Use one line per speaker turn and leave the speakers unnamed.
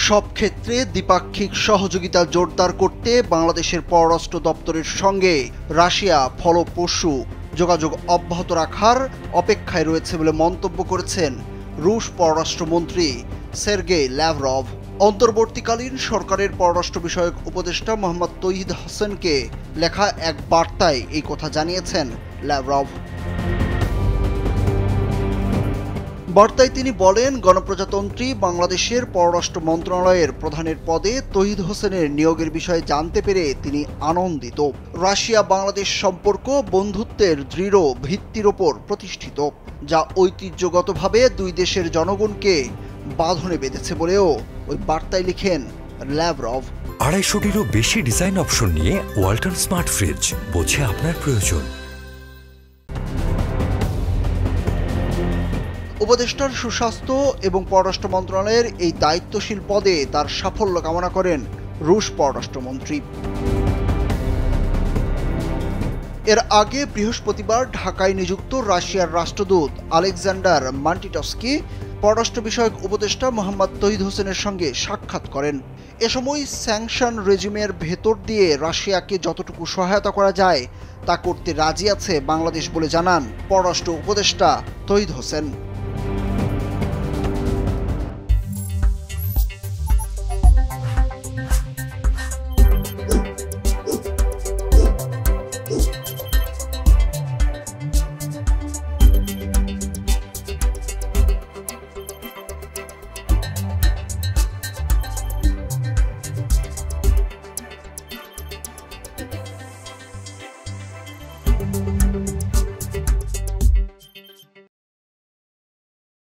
সব ক্ষেত্রে দ্বিপাক্ষিক সহযোগিতা জোরদার করতে বাংলাদেশের পররাষ্ট্র দপ্তরের সঙ্গে রাশিয়া ফলপ্রসূ যোগাযোগ অব্যাহত রাখার অপেক্ষায় রয়েছে বলে মন্তব্য করেছেন রুশ পররাষ্ট্রমন্ত্রী সের্গেই ল্যাভরভ। অন্তর্বর্তীকালীন সরকারের পররাষ্ট্র বিষয়ক উপদেষ্টা মোহাম্মদ তৌহিদ হোসেনকে লেখা এক বার্তায় এই কথা জানিয়েছেন ল্যাভরভ। বার্তায় তিনি বলেন, গণপ্রজাতন্ত্রী বাংলাদেশের পররাষ্ট্র মন্ত্রণালয়ের প্রধানের পদে তৌহিদ হোসেনের নিয়োগের বিষয়ে জানতে পেরে তিনি আনন্দিত। রাশিয়া বাংলাদেশ সম্পর্ক বন্ধুত্বের দৃঢ় ভিত্তির ওপর প্রতিষ্ঠিত, যা ঐতিহ্যগতভাবে দুই দেশের জনগণকে বাঁধনে বেঁধেছে বলেও ওই বার্তায় লিখেন ল্যাভরভ।
250-টিরও বেশি ডিজাইন অপশন নিয়ে ওয়ালটন স্মার্ট ফ্রিজ, বোঝে আপনার প্রয়োজন।
উপদেষ্টার সুস্বাস্থ্য এবং পররাষ্ট্র মন্ত্রণালয়ের এই দায়িত্বশীল পদে তার সাফল্য কামনা করেন রুশ পররাষ্ট্রমন্ত্রী। এর আগে বৃহস্পতিবার ঢাকায় নিযুক্ত রাশিয়ার রাষ্ট্রদূত আলেকজান্ডার মান্টিটস্কি পররাষ্ট্র বিষয়ক উপদেষ্টা মোহাম্মদ তৌহিদ হোসেনের সঙ্গে সাক্ষাৎ করেন। এ সময় স্যাংশন রেজিমের ভেতর দিয়ে রাশিয়াকে যতটুকু সহায়তা করা যায় তা করতে রাজি আছে বাংলাদেশ বলে জানান পররাষ্ট্র উপদেষ্টা তৌহিদ হোসেন।